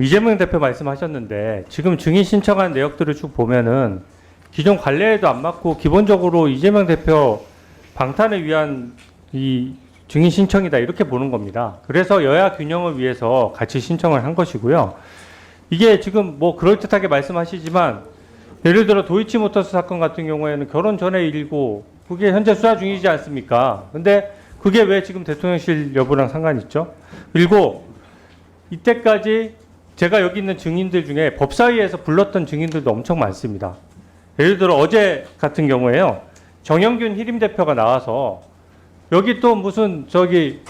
이재명 대표 말씀하셨는데 지금 증인 신청한 내역들을 쭉 보면은 기존 관례에도 안 맞고 기본적으로 이재명 대표 방탄을 위한 이 증인 신청이다 이렇게 보는 겁니다. 그래서 여야 균형을 위해서 같이 신청을 한 것이고요. 이게 지금 뭐 그럴듯하게 말씀하시지만 예를 들어 도이치모터스 사건 같은 경우에는 결혼 전에 일고 그게 현재 수사 중이지 않습니까? 근데 그게 왜 지금 대통령실 여부랑 상관이 있죠? 그리고 이때까지 제가 여기 있는 증인들 중에 법사위에서 불렀던 증인들도 엄청 많습니다. 예를 들어 어제 같은 경우에요. 정영균 희림 대표가 나와서 여기 또 무슨 저기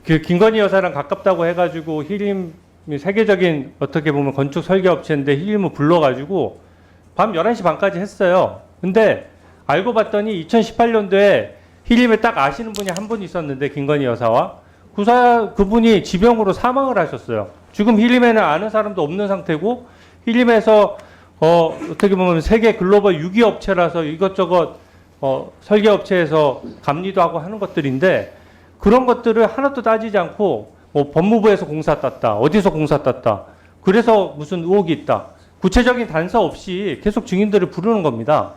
그 김건희 여사랑 가깝다고 해가지고 희림 세계적인 어떻게 보면 건축 설계 업체인데 희림을 불러가지고 밤 11시 반까지 했어요. 근데 알고 봤더니 2018년도에 희림을 딱 아시는 분이 한 분 있었는데 김건희 여사와 그분이 지병으로 사망을 하셨어요. 지금 희림에는 아는 사람도 없는 상태고 희림에서 어떻게 보면 세계 글로벌 6위 업체라서 이것저것 설계 업체에서 감리도 하고 하는 것들인데 그런 것들을 하나도 따지지 않고 뭐 법무부에서 공사 땄다, 어디서 공사 땄다, 그래서 무슨 의혹이 있다. 구체적인 단서 없이 계속 증인들을 부르는 겁니다.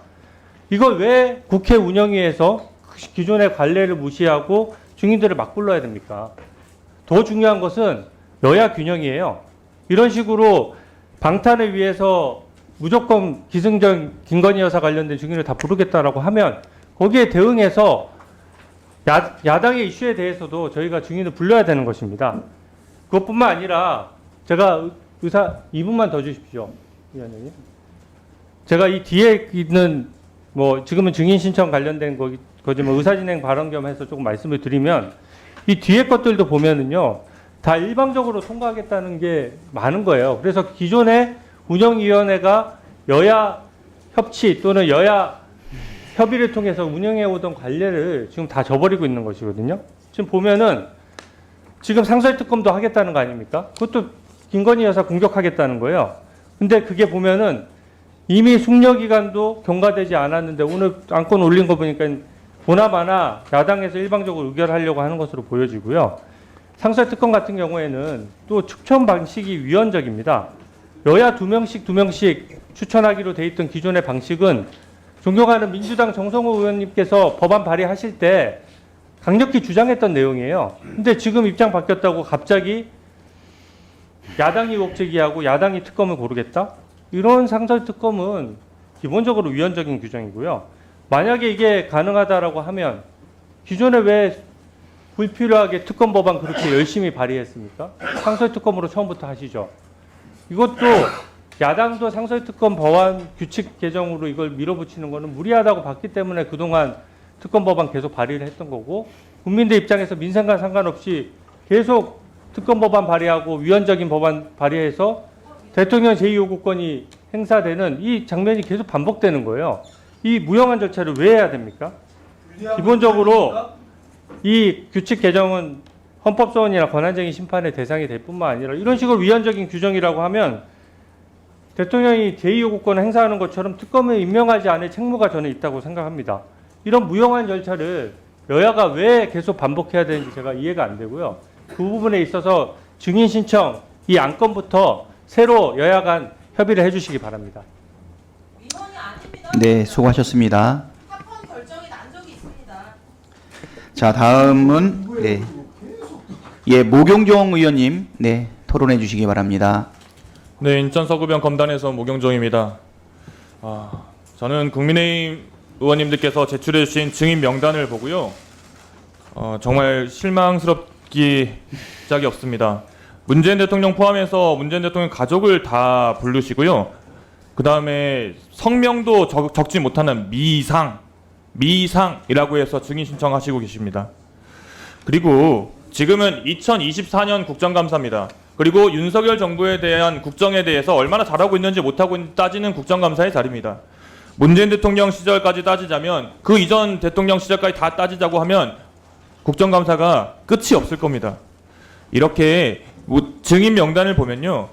이걸 왜 국회 운영위에서 기존의 관례를 무시하고 증인들을 막 불러야 됩니까? 더 중요한 것은 여야 균형이에요. 이런 식으로 방탄을 위해서 무조건 기승전 김건희 여사 관련된 증인을 다 부르겠다라고 하면 거기에 대응해서 야당의 이슈에 대해서도 저희가 증인을 불러야 되는 것입니다. 그것뿐만 아니라 제가 이분만 더 주십시오. 위원장님. 제가 이 뒤에 있는 뭐 지금은 증인 신청 관련된 거지만 의사진행 발언 겸해서 조금 말씀을 드리면 이 뒤에 것들도 보면은요 다 일방적으로 통과하겠다는 게 많은 거예요. 그래서 기존의 운영위원회가 여야 협치 또는 여야 협의를 통해서 운영해 오던 관례를 지금 다 저버리고 있는 것이거든요. 지금 보면은 지금 상설특검도 하겠다는 거 아닙니까? 그것도 김건희 여사 공격하겠다는 거예요. 근데 그게 보면은 이미 숙려기간도 경과되지 않았는데 오늘 안건 올린 거 보니까 보나마나 야당에서 일방적으로 의결하려고 하는 것으로 보여지고요. 상설특검 같은 경우에는 또 추천 방식이 위헌적입니다. 여야 2명씩 추천하기로 돼 있던 기존의 방식은 존경하는 민주당 정성호 의원님께서 법안 발의하실 때 강력히 주장했던 내용이에요. 근데 지금 입장 바뀌었다고 갑자기 야당이 의혹 제기하고 야당이 특검을 고르겠다? 이런 상설특검은 기본적으로 위헌적인 규정이고요. 만약에 이게 가능하다라고 하면 기존에 왜 불필요하게 특검 법안 그렇게 열심히 발의했습니까? 상설특검으로 처음부터 하시죠. 이것도 야당도 상설특검 법안 규칙 개정으로 이걸 밀어붙이는 거는 무리하다고 봤기 때문에 그동안 특검 법안 계속 발의를 했던 거고 국민들 입장에서 민생과 상관없이 계속 특검 법안 발의하고 위헌적인 법안 발의해서 대통령 제2요구권이 행사되는 이 장면이 계속 반복되는 거예요. 이 무용한 절차를 왜 해야 됩니까? 기본적으로 이 규칙 개정은 헌법소원이나 권한쟁의 심판의 대상이 될 뿐만 아니라 이런 식으로 위헌적인 규정이라고 하면 대통령이 제2요구권을 행사하는 것처럼 특검을 임명하지 않을 책무가 저는 있다고 생각합니다. 이런 무용한 절차를 여야가 왜 계속 반복해야 되는지 제가 이해가 안 되고요. 그 부분에 있어서 증인 신청 이 안건부터 새로 여야 간 협의를 해주시기 바랍니다. 위헌이 아닙니다. 네, 수고하셨습니다. 사건 결정이 난 적이 있습니다. 자, 다음은 네, 모경종 의원님, 네, 토론해 주시기 바랍니다. 네, 인천 서구병 검단에서 모경종입니다. 저는 국민의힘 의원님들께서 제출해 주신 증인 명단을 보고요. 정말 실망스럽기 짝이 없습니다. 문재인 대통령 포함해서 문재인 대통령 가족을 다 부르시고요. 그 다음에 성명도 적지 못하는 미상이라고 해서 증인 신청하시고 계십니다. 그리고 지금은 2024년 국정감사입니다. 그리고 윤석열 정부에 대한 국정에 대해서 얼마나 잘하고 있는지 못하고 있는지 따지는 국정감사의 자리입니다. 문재인 대통령 시절까지 따지자면 그 이전 대통령 시절까지 다 따지자고 하면 국정감사가 끝이 없을 겁니다. 이렇게 증인 명단을 보면요.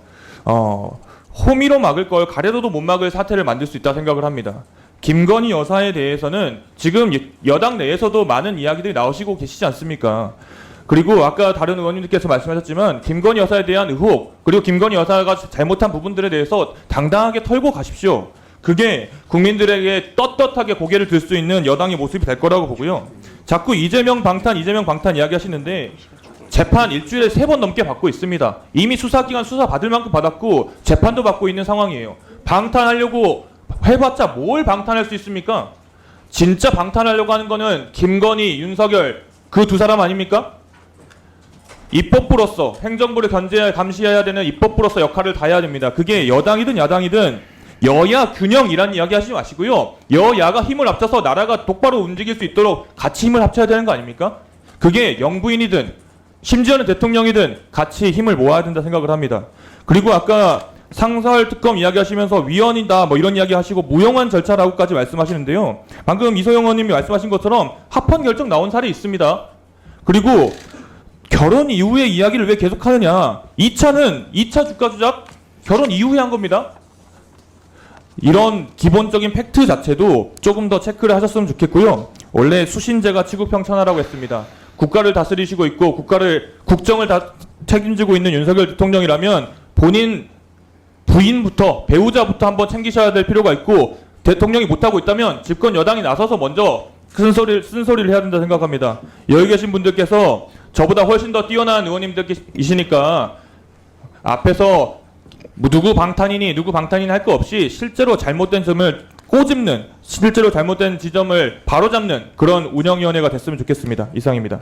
호미로 막을 걸 가래로도 못 막을 사태를 만들 수 있다 생각을 합니다. 김건희 여사에 대해서는 지금 여당 내에서도 많은 이야기들이 나오시고 계시지 않습니까? 그리고 아까 다른 의원님들께서 말씀하셨지만 김건희 여사에 대한 의혹, 그리고 김건희 여사가 잘못한 부분들에 대해서 당당하게 털고 가십시오. 그게 국민들에게 떳떳하게 고개를 들 수 있는 여당의 모습이 될 거라고 보고요. 자꾸 이재명 방탄 이야기 하시는데 재판 일주일에 3번 넘게 받고 있습니다. 이미 수사기관 수사 받을 만큼 받았고 재판도 받고 있는 상황이에요. 방탄하려고 해봤자 뭘 방탄할 수 있습니까? 진짜 방탄하려고 하는 거는 김건희, 윤석열 그 두 사람 아닙니까? 입법부로서 행정부를 감시해야 되는 입법부로서 역할을 다해야 됩니다. 그게 여당이든 야당이든 여야 균형이란 이야기 하시지 마시고요. 여야가 힘을 합쳐서 나라가 똑바로 움직일 수 있도록 같이 힘을 합쳐야 되는 거 아닙니까? 그게 영부인이든 심지어는 대통령이든 같이 힘을 모아야 된다 생각을 합니다. 그리고 아까 상설 특검 이야기하시면서 위헌이다 뭐 이런 이야기 하시고 무용한 절차라고까지 말씀하시는데요. 방금 이소영 의원님이 말씀하신 것처럼 합헌 결정 나온 사례 있습니다. 그리고 결혼 이후의 이야기를 왜 계속하느냐. 2차 주가 조작 결혼 이후에 한 겁니다. 이런 기본적인 팩트 자체도 조금 더 체크를 하셨으면 좋겠고요. 원래 수신제가 치국평천하라고 했습니다. 국가를 다스리시고 있고 국정을 다 책임지고 있는 윤석열 대통령이라면 본인 부인부터 배우자부터 한번 챙기셔야 될 필요가 있고, 대통령이 못하고 있다면 집권 여당이 나서서 먼저 쓴소리를 해야 된다 생각합니다. 여기 계신 분들께서 저보다 훨씬 더 뛰어난 의원님들이시니까 앞에서 누구 방탄이니 할 거 없이 실제로 잘못된 점을 꼬집는, 실제로 잘못된 지점을 바로잡는 그런 운영위원회가 됐으면 좋겠습니다. 이상입니다.